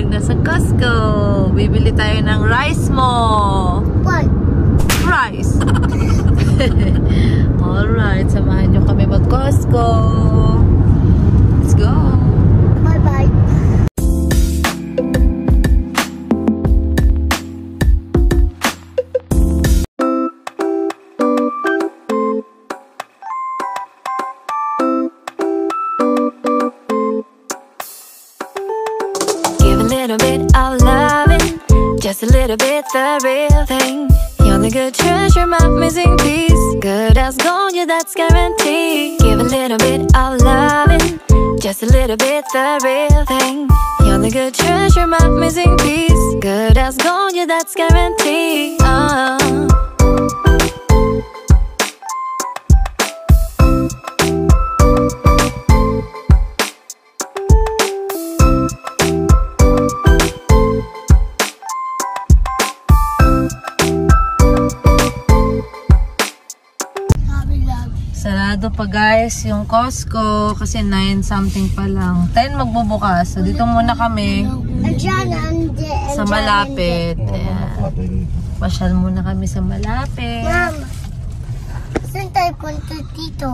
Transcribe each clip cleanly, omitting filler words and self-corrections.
nasa Costco. Bibili tayo ng rice mo. What? Rice. Alright, samahan nyo kami mag-Costco. Let's go. Bye-bye. Just a little bit, the real thing. You're the good treasure, my missing piece. Good as gold, yeah, that's guaranteed. Give a little bit of loving. Just a little bit, the real thing. You're the good treasure, my missing piece. Good as gold, yeah, that's guaranteed. Sarado pa guys yung Costco kasi 9 something pa lang. 10 magbubukas. So dito muna kami sa malapit. Ayan. Pasyal muna kami sa malapit. Ma'am, saan tayo punta dito?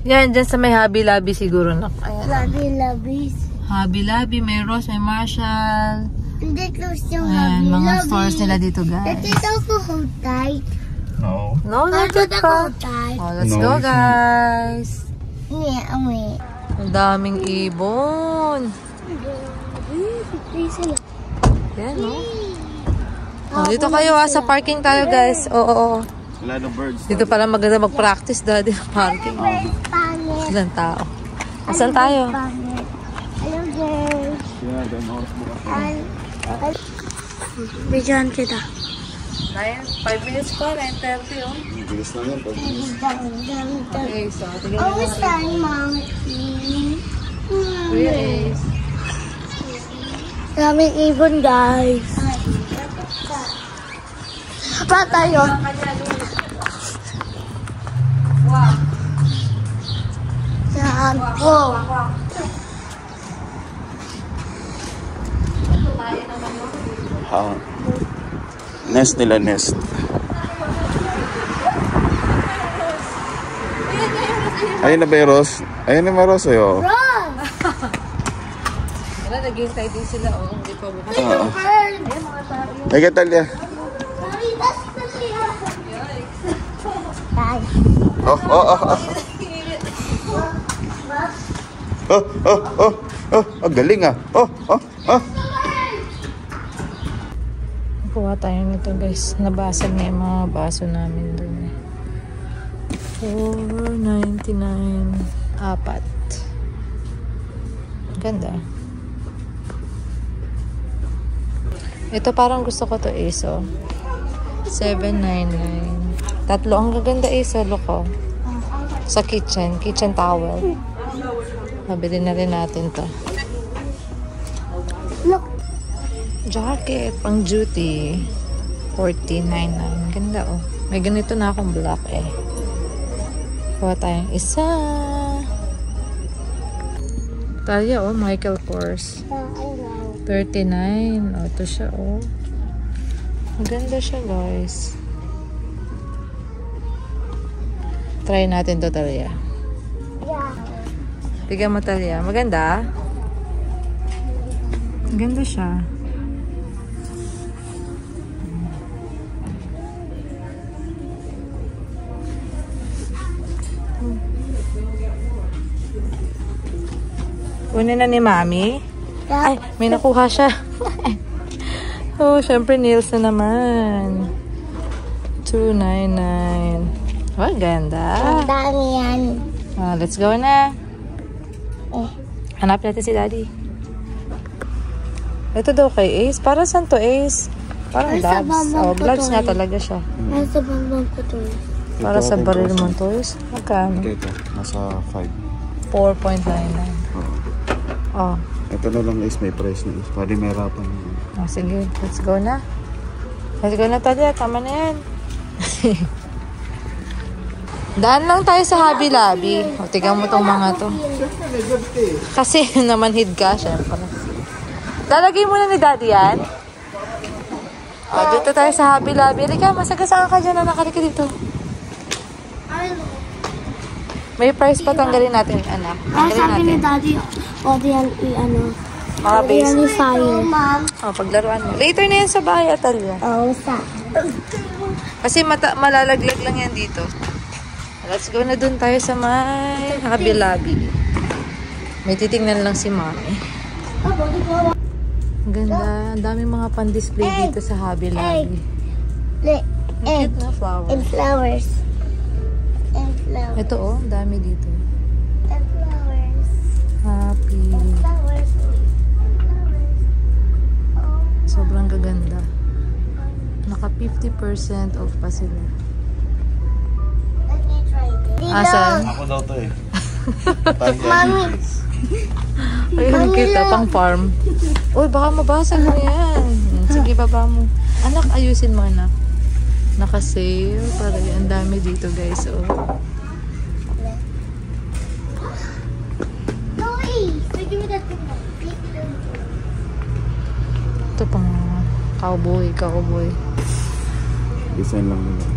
Yan, dyan sa may Hobby Lobby siguro na. Lobby. Hobby Lobby, may Ross, may Marshall. Hindi close yung Ayan, Hobby mga Lobby. stores nila dito guys. Dito ako hold tight. No, not yet pa. Oh, let's go guys. Ang daming ibon. Yan, no? Oh, dito kayo sa parking tayo guys. Oo. Dito pala maganda mag-practice daddy parking. Ilang tao. Asan tayo? Hello guys. Bigyan kita. 5 minutes pa, 9:30 oh. Bilis na yan. Okay, so tignan Oh, mo. it's time, monkey. Yes. Daming ibon, guys. Pa tayo. Yan. Wow. Nest nila, nest. Ayun na ba yung Ross? Ayun na yung Ross ayo. Run! Wala, naghihintay din sila oh. Hindi pa bukas. Ay, Catalia. Galing ah. Kuha tayo nito guys. Nabasa niya yung mga baso namin dun eh. $4.99 apat. Ganda. Ito parang gusto ko to Aso. $7.99. Tatlo ang gaganda Aso. Loko. Sa kitchen towel. Mabili na rin natin to. Look. Jacket, pang duty. $14.99. Ganda oh. May ganito na akong black eh. Kuha tayong isa. Talia oh, Michael Kors. $39. Oh, ito siya oh. Maganda siya guys. Try natin to Talia. Bigyan mo Talia. Maganda? Maganda siya. Kunin na ni Mami. Ay, may nakuha siya. Oh, syempre nails na naman. $2.99. Oh, ganda. Ang dami yan. Let's go na. Hanap natin si Daddy. Ito daw kay Ace. Para saan to Ace? Parang gloves. Oh, gloves nga talaga siya. Nasa bambang ko to. Para sa baril mo toys. Magkano? Ito, nasa 5. 4.99. Oh. Ito na lang is may price na is. Pwede may harapan. Oh, sige. Let's go na. Let's go na Talia. Tama na yan. Daan lang tayo sa Hobby Lobby. O, tignan mo tong mga to. Kasi namanhid ka, syempre. Lalagay muna ni Daddy yan. O, dito tayo sa Hobby Lobby. Halika, masagasaan ka dyan, anak. Halika dito. May price pa, tanggalin natin, anak. Tanggalin Sabi ni natin. Daddy, o diyan i-ano. Mga base. Diyan i-fire. O, paglaruan mo. Later na yan sa bahay, Atalya. Oo, sa. Kasi malalaglag lang yan dito. Let's go na dun tayo sa may Hobby Lobby. May titingnan lang si Mommy. Ang ganda. Ang daming mga pan-display dito sa Hobby Lobby. Ang Egg. cute na flower. And flowers. And flowers. Ito oh, ang dami dito. And flowers. Happy. Flowers. Sobrang gaganda. Naka 50% off pa sila. Let me try this. Asan? Ako daw to eh. Mommy. Ay, ang cute ah, pang farm. Uy, baka mabasag mo yan. Sige, baba mo. Anak, ayusin mo anak. Naka-sale. Para ang dami dito guys. Oh. No, give me that thing. Ito pang cowboy. Design lang nila.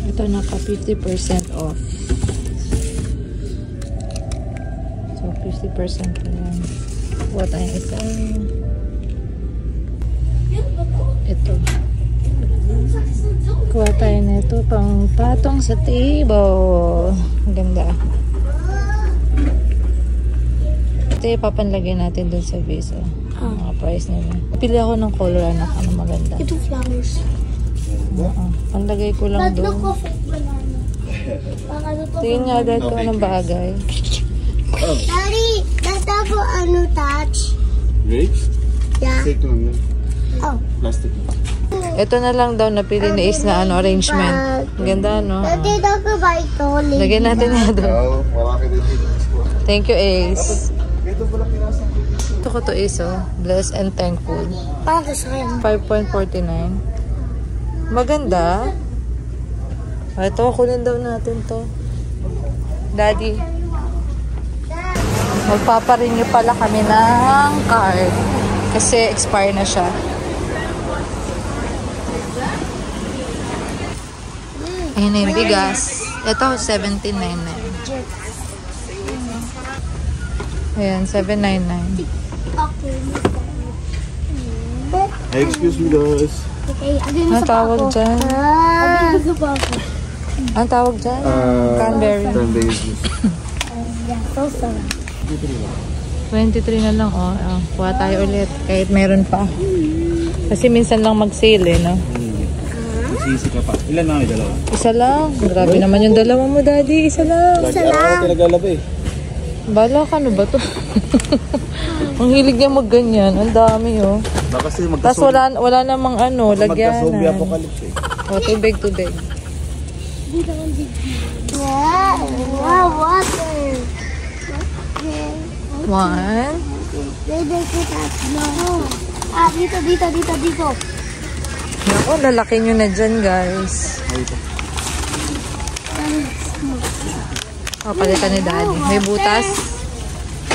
Ito naka 50% off. So 50% pa yan. Kuha tayo ito. Ito. Kuha tayo na ito pang patong sa table. Ang ganda. Ito yung papanlagay natin dun sa vase. Mga price nila. Pili ako ng color anak. Ano maganda. Ito flowers. Panlagay ko lang But look doon. of banana. Tingin nga dahil kung anong bagay. Daddy, that's ako ano touch. Grapes? Yeah. Fake lang yan. Oh. Plastic lang. Ito na lang daw napili ni Ace na ano, arrangement. Ang ganda, no? Daddy, ako ba ito? Lagyan natin yan doon. Oo, marami din dito. Thank you, Ace. Ito pala pinasang ko. Ito ko to, Ace, oh. Blessed and thankful. Para sa akin. 5.49. Maganda. Ito, kunin daw natin to. Daddy. Magpaparenew pala kami ng card. Kasi expire na siya. Ayun na yung bigas. Ito, 17.99. Ayan, 7.99. Okay. Hey, excuse me guys. Okay, Ano tawag dyan? Gusto pa ako. Ano tawag dyan? Cranberry. Cranberry juice. Yeah, so sarap. 23 na lang, oh. Kuha tayo ulit. Kahit meron pa. Kasi minsan lang mag-sale, eh, no? Sisi ka pa. Ilan na may dalawa? Isa lang. Grabe naman yung dalawa mo, Daddy. Isa lang. Lagi araw ka naglalaba eh. Bala ka, ano ba to? Ang hilig niya mag-ganyan. Ang dami, oh. Baka kasi Tapos wala namang ano, lagyanan. magka-zombie apocalypse eh. Oh, tubig. Wow, wow, water. One. Baby, kita. No. Ah, dito. Naku, lalaki nyo na dyan, guys. Oh, palitan ni Daddy. May butas.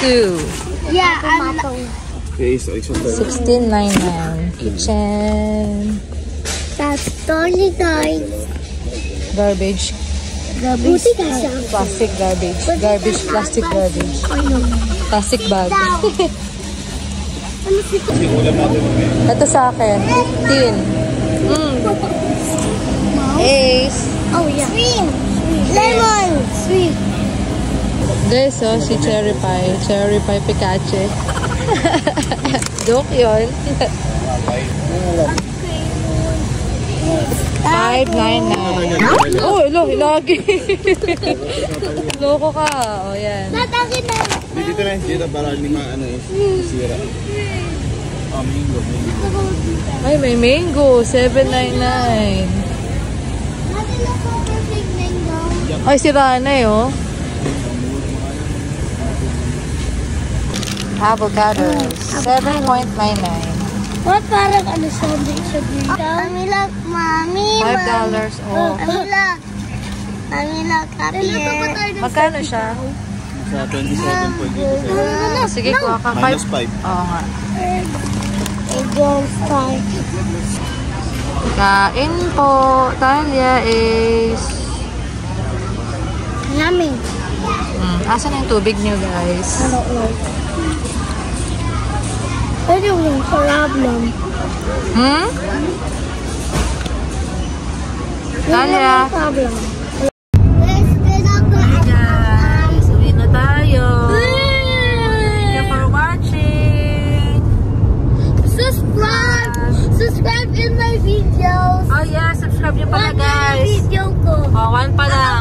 2. Yeah, I'm Okay, so extra. 16.99. Kitchen. That's totally nice. Garbage. Buti ka siya. Plastic garbage. Plastic garbage. Plastic bag. Ito sa akin. 15. Ace. Oh, yeah. Sweet. Lemon. Sweet. This, oh, si Cherry Pie. Cherry Pie Pikachu. Joke yun. 5.99. Oh, lagi. Loko ka. Oh, yan. Natakin na. Dito na, dito para hindi maano eh. Sira. Mango. Ay, may mango. 7.99. Natin na po perfect mango. Ay, si Ranay, oh. Avocados. 7.99. What parang ano sandwich sa green? Mami look, Mami. $5 off. Mami look. Mami look, happy here. Magkano siya? Sa 27.87. Sige, kuha ka. Minus 5. Oo nga. Against 5. Kain po. Talia is... Yummy. Asan na yung tubig niyo, guys? I don't know. Ano yung problem? Talia. Problem. Guys, uwi na tayo. Thank you for watching. Subscribe in my videos. Oh yeah, subscribe niyo pala, One guys. video ko. Oh, 1 pa lang.